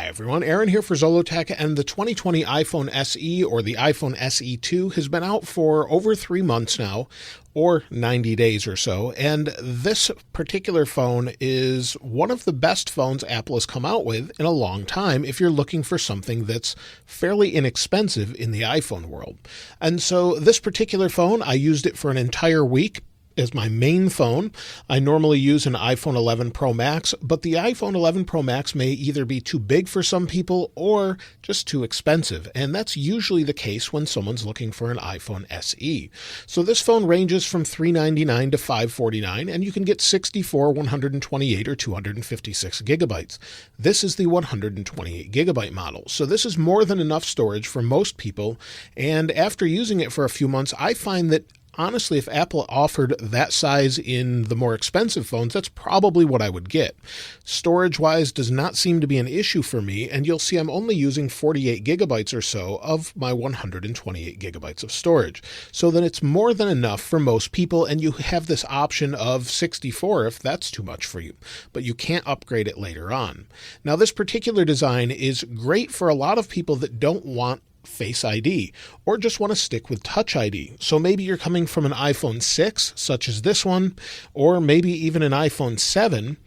Hi everyone, Aaron here for Zollotech, and the 2020 iPhone SE or the iPhone SE 2 has been out for over 3 months now, or 90 days or so, and this particular phone is one of the best phones Apple has come out with in a long time if you're looking for something that's fairly inexpensive in the iPhone world. And so this particular phone, I used it for an entire week as my main phone. I normally use an iPhone 11 Pro Max, but the iPhone 11 Pro Max may either be too big for some people or just too expensive, and that's usually the case when someone's looking for an iPhone SE. So this phone ranges from $399 to $549, and you can get 64, 128, or 256 gigabytes. This is the 128 gigabyte model, so this is more than enough storage for most people, and after using it for a few months, I find that honestly, if Apple offered that size in the more expensive phones, that's probably what I would get. Storage-wise does not seem to be an issue for me, and you'll see I'm only using 48 gigabytes or so of my 128 gigabytes of storage. So then it's more than enough for most people, and you have this option of 64 if that's too much for you, but you can't upgrade it later on. Now, this particular design is great for a lot of people that don't want Face ID or just want to stick with Touch ID. So maybe you're coming from an iPhone 6, such as this one, or maybe even an iPhone 7.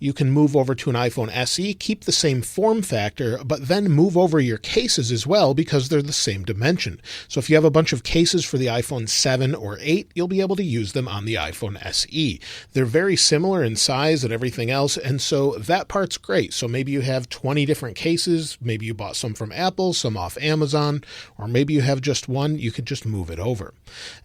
You can move over to an iPhone SE, keep the same form factor, but then move over your cases as well because they're the same dimension. So if you have a bunch of cases for the iPhone 7 or 8, you'll be able to use them on the iPhone SE. They're very similar in size and everything else, and so that part's great. So maybe you have 20 different cases, maybe you bought some from Apple, some off Amazon, or maybe you have just one, you could just move it over.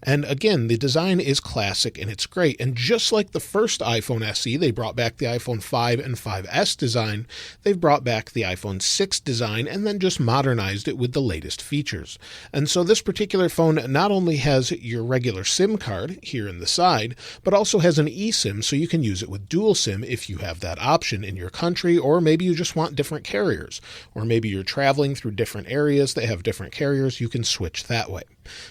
And again, the design is classic and it's great. And just like the first iPhone SE, they brought back the iPhone 5 and 5S design, they've brought back the iPhone 6 design and then just modernized it with the latest features. And so this particular phone not only has your regular SIM card here in the side, but also has an eSIM, so you can use it with dual SIM if you have that option in your country, or maybe you just want different carriers, or maybe you're traveling through different areas that have different carriers, you can switch that way.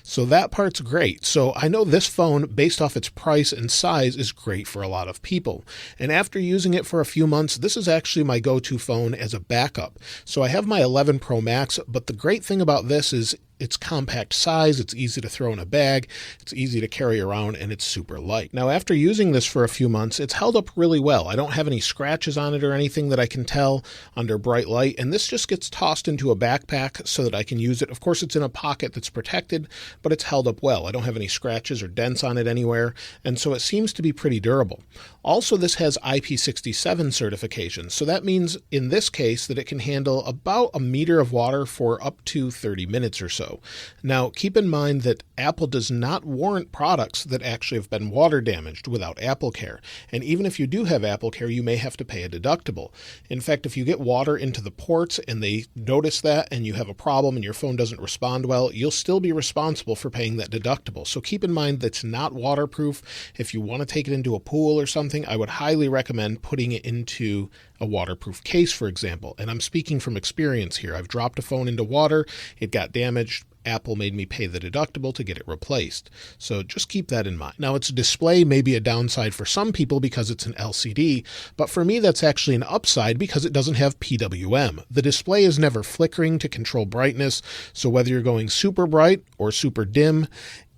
So that part's great. So I know this phone, based off its price and size, is great for a lot of people. And after using it for a few months, this is actually my go-to phone as a backup. So I have my 11 Pro Max, but the great thing about this is its compact size, it's easy to throw in a bag, it's easy to carry around, and it's super light. Now, after using this for a few months, it's held up really well. I don't have any scratches on it or anything that I can tell under bright light, and this just gets tossed into a backpack so that I can use it. Of course, it's in a pocket that's protected, but it's held up well. I don't have any scratches or dents on it anywhere, and so it seems to be pretty durable. Also, this has IP67 certification, so that means in this case that it can handle about a meter of water for up to 30 minutes or so. Now, keep in mind that Apple does not warrant products that actually have been water damaged without AppleCare. And even if you do have AppleCare, you may have to pay a deductible. In fact, if you get water into the ports and they notice that and you have a problem and your phone doesn't respond well, you'll still be responsible for paying that deductible. So keep in mind that's not waterproof. If you want to take it into a pool or something, I would highly recommend putting it into a waterproof case, for example. And I'm speaking from experience here. I've dropped a phone into water, it got damaged. Apple made me pay the deductible to get it replaced. So just keep that in mind. Now, its display may be a downside for some people because it's an LCD, but for me that's actually an upside because it doesn't have PWM. The display is never flickering to control brightness, so whether you're going super bright or super dim,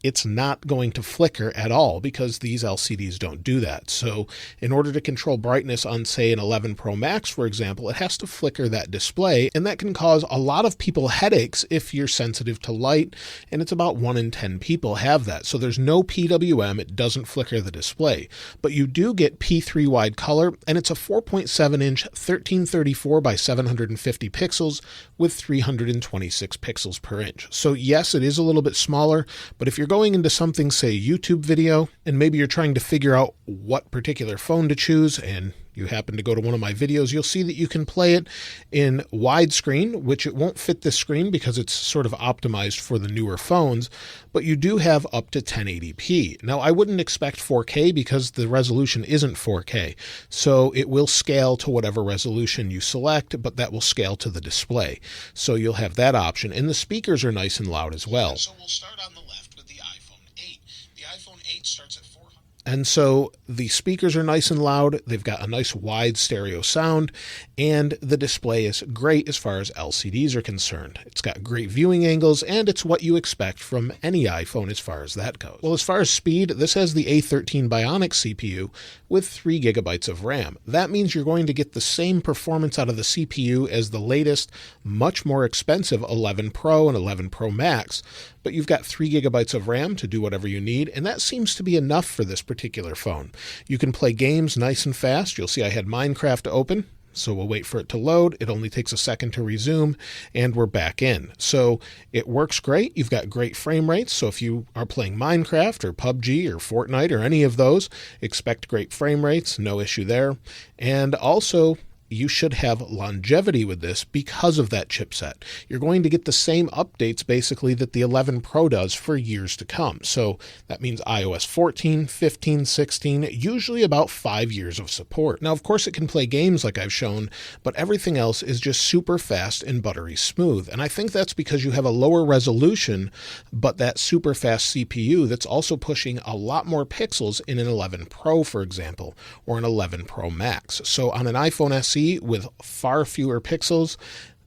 it's not going to flicker at all because these LCDs don't do that. So in order to control brightness on, say, an 11 Pro Max, for example, it has to flicker that display, and that can cause a lot of people headaches if you're sensitive to light, and it's about 1 in 10 people have that. So there's no PWM, it doesn't flicker the display. But you do get P3 wide color, and it's a 4.7-inch 1334 by 750 pixels with 326 pixels per inch. So yes, it is a little bit smaller, but if you're going into something, say YouTube video, and maybe you're trying to figure out what particular phone to choose, and you happen to go to one of my videos, you'll see that you can play it in widescreen, which it won't fit this screen because it's sort of optimized for the newer phones, but you do have up to 1080p. Now, I wouldn't expect 4K because the resolution isn't 4K, so it will scale to whatever resolution you select, but that will scale to the display. So you'll have that option, and the speakers are nice and loud as well. So we'll start on the left with the iPhone 8. The iPhone 8 starts at $400. And so the speakers are nice and loud, they've got a nice wide stereo sound, and the display is great as far as LCDs are concerned. It's got great viewing angles, and it's what you expect from any iPhone as far as that goes. Well, as far as speed, this has the A13 Bionic CPU with 3 gigabytes of RAM. That means you're going to get the same performance out of the CPU as the latest, much more expensive 11 Pro and 11 Pro Max, but you've got 3 gigabytes of RAM to do whatever you need, and that seems to be enough for this particular phone. You can play games nice and fast. You'll see I had Minecraft open, so we'll wait for it to load. It only takes a second to resume, and we're back in. So it works great. You've got great frame rates, so if you are playing Minecraft or PUBG or Fortnite or any of those, expect great frame rates, no issue there. And also, you should have longevity with this because of that chipset. You're going to get the same updates basically that the 11 Pro does for years to come. So that means iOS 14, 15, 16, usually about 5 years of support. Now, of course, it can play games like I've shown, but everything else is just super fast and buttery smooth. And I think that's because you have a lower resolution, but that super fast CPU that's also pushing a lot more pixels in an 11 Pro, for example, or an 11 Pro Max. So on an iPhone SE with far fewer pixels,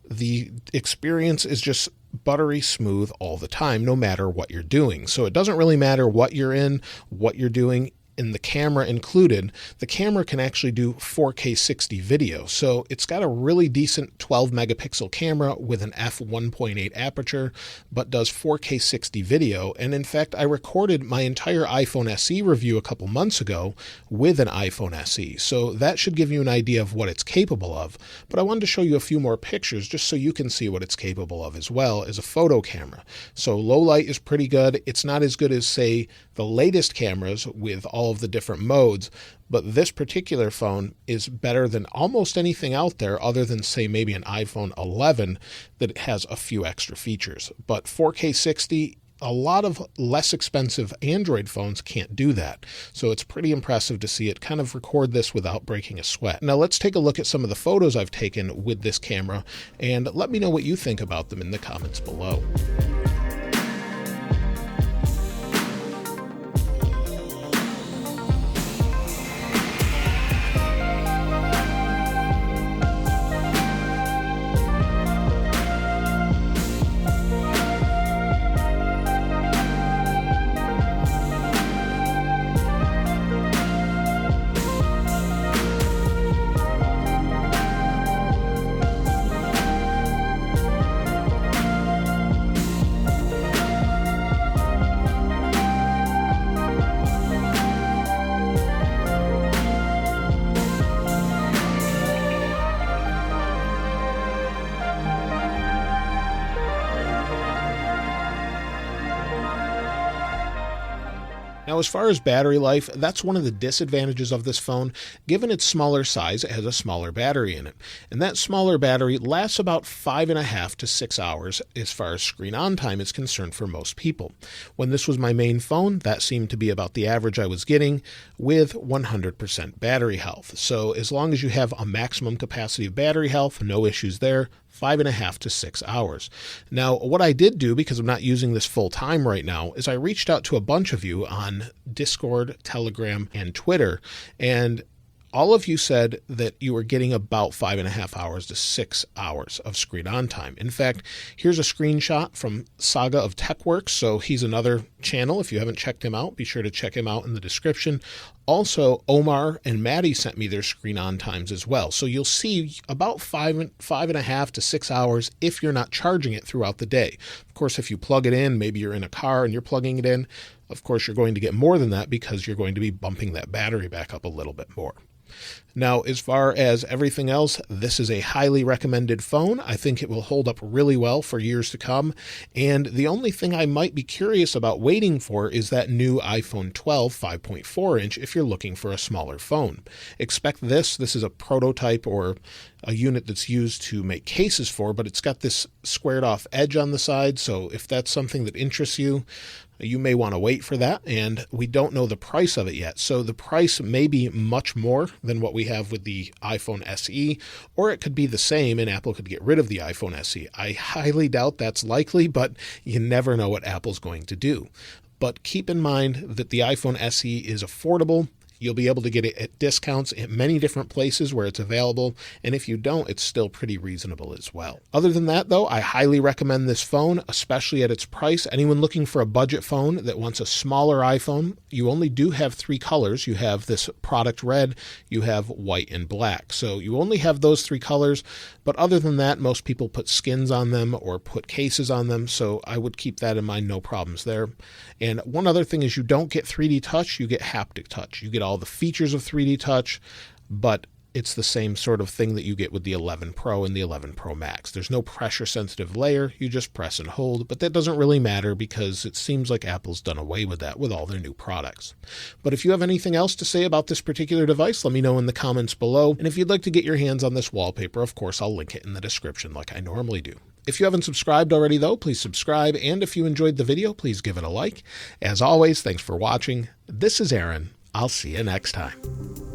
the experience is just buttery smooth all the time, no matter what you're doing. So it doesn't really matter what you're in, what you're doing. In the camera included, the camera can actually do 4K 60 video. So it's got a really decent 12 megapixel camera with an f1.8 aperture, but does 4K 60 video. And in fact, I recorded my entire iPhone SE review a couple months ago with an iPhone SE. So that should give you an idea of what it's capable of. But I wanted to show you a few more pictures just so you can see what it's capable of as well as a photo camera. So low light is pretty good. It's not as good as, say, the latest cameras with all of the different modes, but this particular phone is better than almost anything out there other than, say, maybe an iPhone 11 that has a few extra features. But 4K 60, a lot of less expensive Android phones can't do that. So it's pretty impressive to see it kind of record this without breaking a sweat. Now let's take a look at some of the photos I've taken with this camera, and let me know what you think about them in the comments below. Now, as far as battery life, that's one of the disadvantages of this phone. Given its smaller size, it has a smaller battery in it. And that smaller battery lasts about 5.5 to 6 hours as far as screen on time is concerned for most people. When this was my main phone, that seemed to be about the average I was getting with 100% battery health. So as long as you have a maximum capacity of battery health, no issues there. 5.5 to 6 hours. Now, what I did do, because I'm not using this full time right now, is I reached out to a bunch of you on Discord, Telegram, and Twitter, and all of you said that you were getting about 5.5 hours to 6 hours of screen on time. In fact, here's a screenshot from Saga of TechWorks. So he's another channel. If you haven't checked him out, be sure to check him out in the description. Also, Omar and Maddie sent me their screen on times as well. So you'll see about 5.5 to 6 hours if you're not charging it throughout the day. Of course, if you plug it in, maybe you're in a car and you're plugging it in, of course, you're going to get more than that because you're going to be bumping that battery back up a little bit more. Now, as far as everything else, this is a highly recommended phone. I think it will hold up really well for years to come. And the only thing I might be curious about waiting for is that new iPhone 12 5.4 inch if you're looking for a smaller phone. Expect this. This is a prototype or a unit that's used to make cases for, but it's got this squared off edge on the side. So if that's something that interests you, you may want to wait for that, and we don't know the price of it yet. So the price may be much more than what we have with the iPhone SE, or it could be the same and Apple could get rid of the iPhone SE. I highly doubt that's likely, but you never know what Apple's going to do. but keep in mind that the iPhone SE is affordable. You'll be able to get it at discounts at many different places where it's available, and if you don't, it's still pretty reasonable as well. Other than that, though, I highly recommend this phone, especially at its price. Anyone looking for a budget phone that wants a smaller iPhone, you only do have 3 colors. You have this product red, you have white, and black. So you only have those 3 colors, but other than that, most people put skins on them or put cases on them, so I would keep that in mind, no problems there. And one other thing is you don't get 3D touch, you get haptic touch. You get all the features of 3D touch, but it's the same sort of thing that you get with the 11 Pro and the 11 Pro Max. There's no pressure sensitive layer, you just press and hold, but that doesn't really matter because it seems like Apple's done away with that with all their new products. But if you have anything else to say about this particular device, let me know in the comments below. And if you'd like to get your hands on this wallpaper, of course, I'll link it in the description like I normally do. If you haven't subscribed already, though, please subscribe. And if you enjoyed the video, please give it a like. As always, thanks for watching. This is Aaron. I'll see you next time.